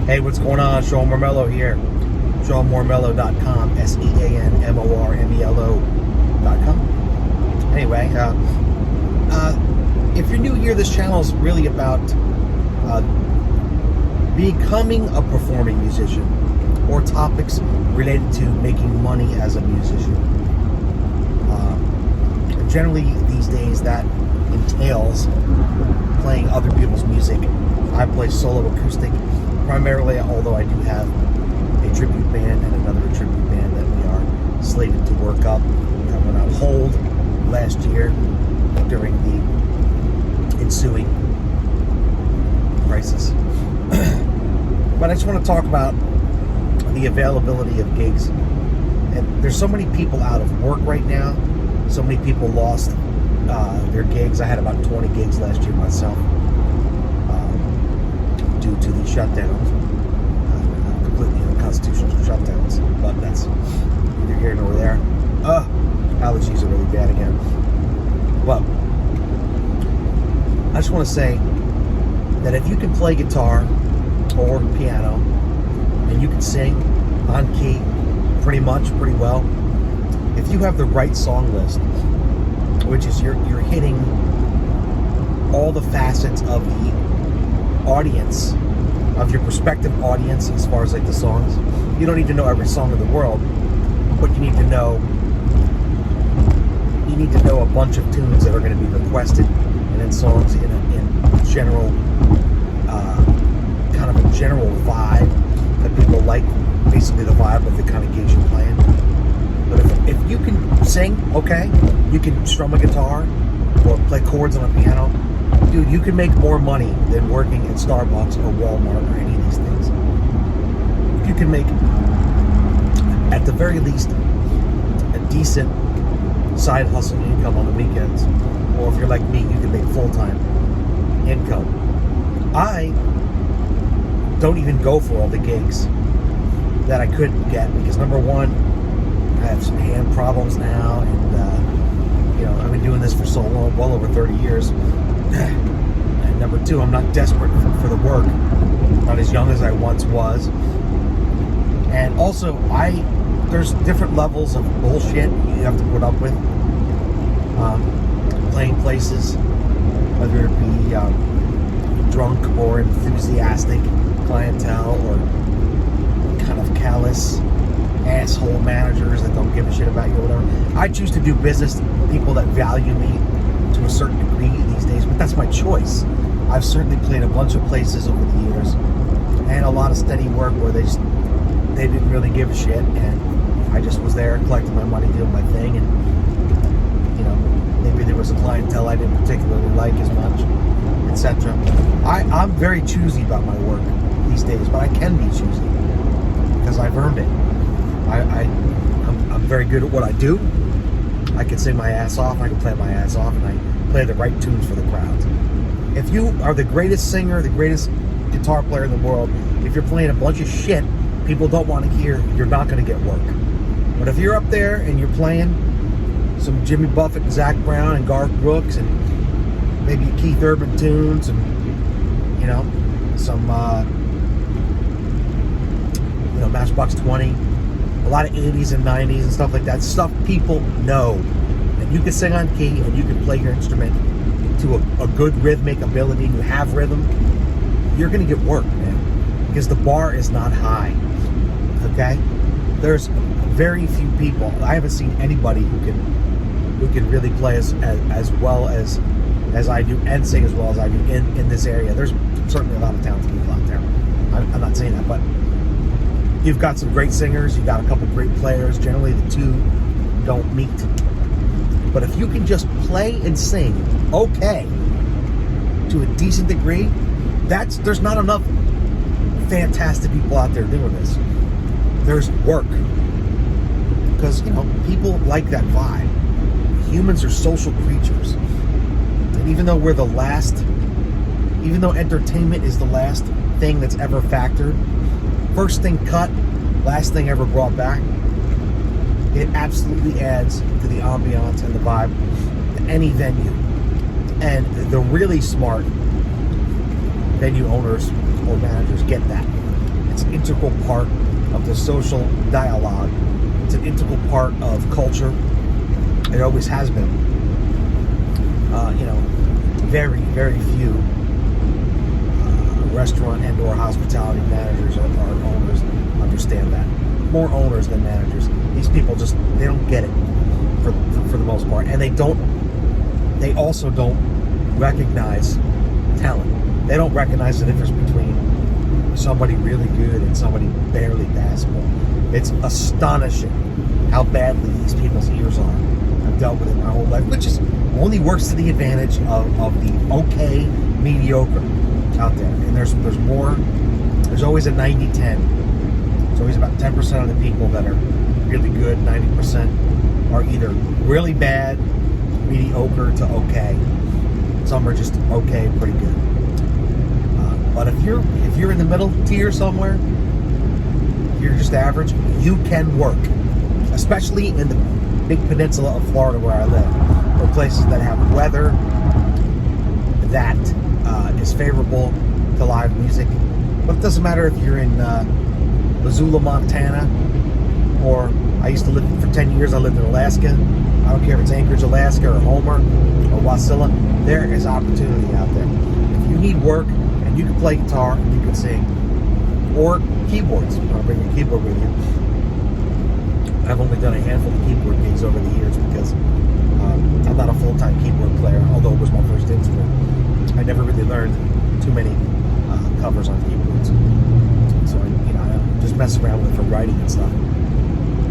Hey, what's going on? Sean Mormelo here. SeanMormelo.com. SeanMormelo.com. Anyway, if you're new here, this channel is really about becoming a performing musician or topics related to making money as a musician. Generally, these days, that entails playing other people's music. I play solo acoustic primarily, although I do have a tribute band and another tribute band that we are slated to work up. That went on hold last year during the ensuing crisis. But I just want to talk about the availability of gigs. And there's so many people out of work right now. So many people lost their gigs. I had about 20 gigs last year myself due to the shutdowns, completely unconstitutional shutdowns. But that's neither here nor there. Allergies are really bad again. Well, I just want to say that if you can play guitar or piano and you can sing on key pretty well, if you have the right song list, which is you're hitting all the facets of the audience, of your prospective audience, as far as like the songs. You don't need to know every song in the world, but you need to know a bunch of tunes that are going to be requested, and then songs in general, kind of a general vibe that people like, basically the vibe of the kind of gigs you're playing. But if you can sing, okay, you can strum a guitar or play chords on a piano, dude, you can make more money than working at Starbucks or Walmart or any of these things. If you can make, at the very least, a decent side hustle income on the weekends, or if you're like me, you can make full-time income. I don't even go for all the gigs that I could get because, number one, I have some hand problems now, and I've been doing this for so long, well over 30 years. And number two, I'm not desperate for the work. I'm not as young as I once was. And also, there's different levels of bullshit you have to put up with. Playing places, whether it be drunk or enthusiastic clientele, or kind of callous asshole managers that don't give a shit about you or whatever. I choose to do business with people that value me to a certain degree these days, but that's my choice. I've certainly played a bunch of places over the years, and a lot of steady work where they didn't really give a shit, and I just was there collecting my money, doing my thing, and maybe there was a clientele I didn't particularly like as much, etc. I'm very choosy about my work these days, but I can be choosy because I've earned it. I'm very good at what I do. I can sing my ass off, I can play my ass off, and I play the right tunes for the crowds. If you are the greatest singer, the greatest guitar player in the world, if you're playing a bunch of shit people don't want to hear, you're not going to get work. But if you're up there and you're playing some Jimmy Buffett and Zach Brown and Garth Brooks and maybe Keith Urban tunes and some Matchbox 20, a lot of 80s and 90s and stuff like that, stuff people know, and you can sing on key and you can play your instrument to a good rhythmic ability, you have rhythm, you're going to get work, man, because the bar is not high. Okay, there's very few people. I haven't seen anybody who can really play as well as I do and sing as well as I do in this area. There's certainly a lot of talented people out there. I'm not saying that, but you've got some great singers, you've got a couple great players. Generally, the two don't meet. But if you can just play and sing okay to a decent degree, there's not enough fantastic people out there doing this. There's work. Because, people like that vibe. Humans are social creatures. And even though entertainment is the last thing that's ever factored, first thing cut, last thing ever brought back, it absolutely adds to the ambiance and the vibe to any venue. And the really smart venue owners or managers get that. It's an integral part of the social dialogue. It's an integral part of culture. It always has been. Very, very few restaurant and or hospitality managers or owners understand that. More owners than managers. These people they don't get it for the most part. And they also don't recognize talent. They don't recognize the difference between somebody really good and somebody barely passable. It's astonishing how badly these people's ears are. I've dealt with it my whole life, which only works to the advantage of the okay mediocre out there. And there's more. There's always a 90-10. There's always about 10% of the people that are really good. 90% are either really bad, mediocre to okay. Some are just okay, pretty good. But if you're in the middle tier somewhere, you're just average, you can work. Especially in the big peninsula of Florida where I live, or places that have weather that is favorable to live music. But it doesn't matter if you're in Missoula, Montana, or I used to live for 10 years, I lived in Alaska. I don't care if it's Anchorage, Alaska, or Homer, or Wasilla, there is opportunity out there. If you need work, and you can play guitar, and you can sing, or keyboards, you want to bring your keyboard with you. I've only done a handful of keyboard gigs over the years because I'm not a full-time keyboard player, although it was my first instrument. I never really learned too many covers on keyboards. So, I just mess around with it for writing and stuff.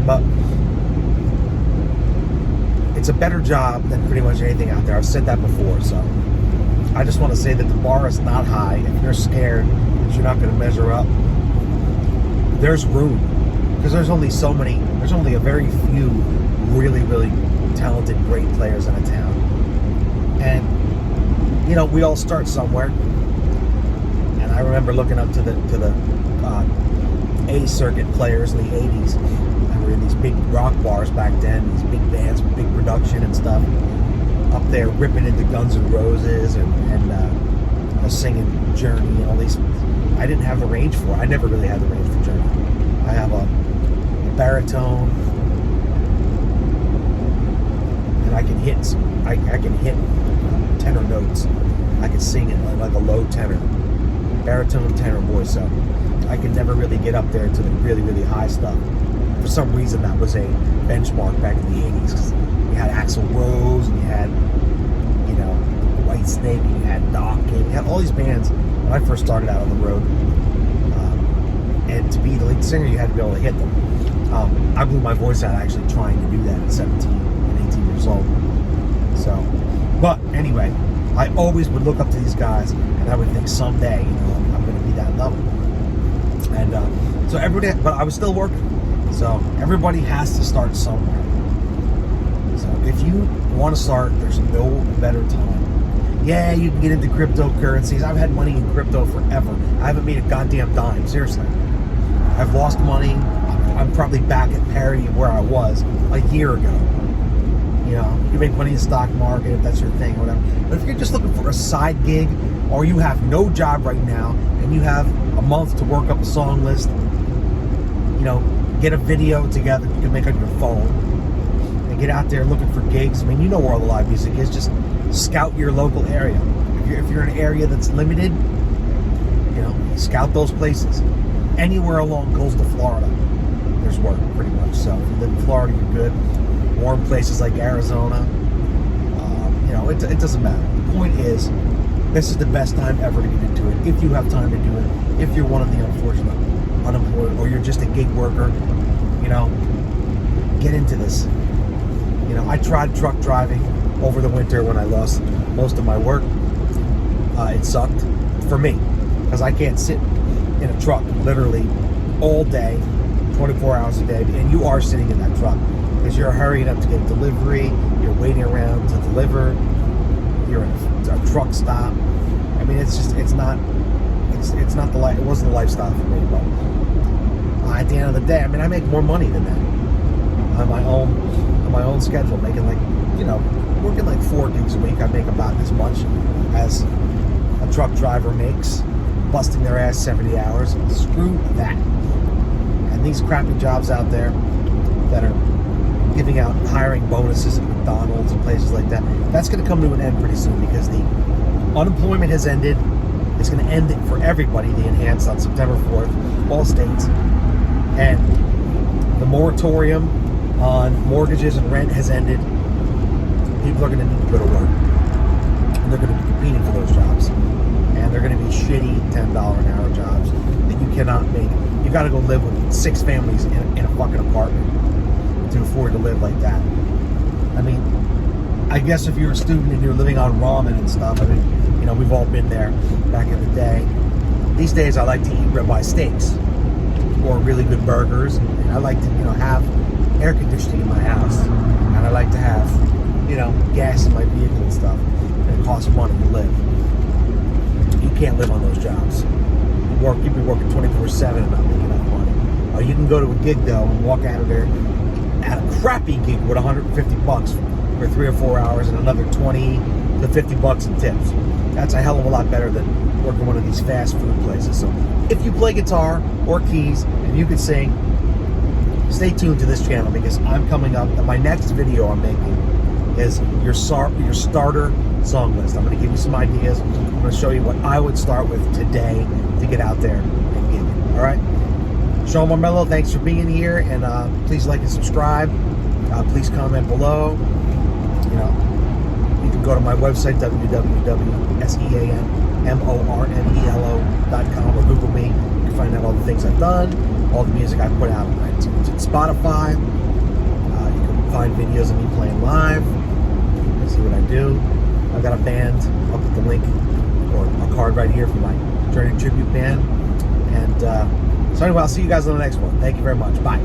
But it's a better job than pretty much anything out there. I've said that before, so I just want to say that the bar is not high. If you're scared that you're not going to measure up, there's room. Because there's only a very few really, really talented, great players in a town. And, we all start somewhere. And I remember looking up to the A circuit players in the 80s. That were in these big rock bars back then, these big bands, big production and stuff. Up there ripping into Guns N' Roses and singing Journey and all these. I didn't have the range for it. I never really had the range for Journey. I have a baritone, and I can hit tenor notes. I can sing it like a low tenor, baritone tenor voice. So I could never really get up there to the really, really high stuff. For some reason, that was a benchmark back in the 80s. Cause you had Axl Rose, and you had White Snake, and you had Doc, and you had all these bands when I first started out on the road. And to be the lead singer, you had to be able to hit them. I blew my voice out actually trying to do that at 17 and 18 years old. So, but anyway, I always would look up to these guys, and I would think someday, I'm going to be that level. And so everybody, but I was still working. So everybody has to start somewhere. So if you want to start, there's no better time. Yeah, you can get into cryptocurrencies. I've had money in crypto forever. I haven't made a goddamn dime, seriously. I've lost money. I'm probably back at parity of where I was a year ago. You make money in the stock market if that's your thing, or whatever. But if you're just looking for a side gig, or you have no job right now, and you have a month to work up a song list, get a video together you can make on your phone, and get out there looking for gigs. I mean, you know where all the live music is. Just scout your local area. If you're in an area that's limited, scout those places. Anywhere along coastal Florida, there's work, pretty much. So if you live in Florida, you're good. Warm places like Arizona, it doesn't matter. The point is, this is the best time ever to get into it. If you have time to do it, if you're one of the unfortunate unemployed, or you're just a gig worker, get into this. I tried truck driving over the winter when I lost most of my work. It sucked for me because I can't sit in a truck literally all day, 24 hours a day, and you are sitting in that truck because you're hurrying up to get a delivery, you're waiting around to deliver, you're at a truck stop. I mean, it's not the life. It wasn't the lifestyle for me. But at the end of the day, I mean, I make more money than that on my own schedule, making working like 4 gigs a week. I make about as much as a truck driver makes. busting their ass 70 hours. Screw that. And these crappy jobs out there that are giving out hiring bonuses at McDonald's and places like that, that's going to come to an end pretty soon because the unemployment has ended. It's going to end it for everybody, the enhanced on September 4th, all states. And the moratorium on mortgages and rent has ended. People are going to need to go to work. And they're going to be competing for those jobs. And they're going to be shitty $10 an hour jobs that you cannot make. You got to go live with 6 families in a fucking apartment to afford to live like that. I mean, I guess if you're a student and you're living on ramen and stuff, I mean, you know, we've all been there back in the day. These days I like to eat ribeye steaks or really good burgers, and I like to, you know, have air conditioning in my house, and I like to have, you know, gas in my vehicle and stuff, and it costs money to live. You can't live on those jobs. You'd be working 24/7 and not making enough money. Or you can go to a gig though and walk out of there at a crappy gig with $150 for 3 or 4 hours and another 20 to 50 bucks in tips. That's a hell of a lot better than working one of these fast food places. So if you play guitar or keys and you can sing, stay tuned to this channel because I'm coming up. My next video I'm making is your starter song list. I'm going to give you some ideas. I'm going to show you what I would start with today to get out there and gig. All right? Sean Mormelo, thanks for being here, and please like and subscribe. Please comment below. You know, you can go to my website, www.seanmormelo.com, or Google me. You can find out all the things I've done, all the music I put out on iTunes and Spotify. You can find videos of me playing live. You see what I do. I've got a band. I'll put the link or a card right here for my Journey Tribute band. And so anyway, I'll see you guys on the next one. Thank you very much. Bye.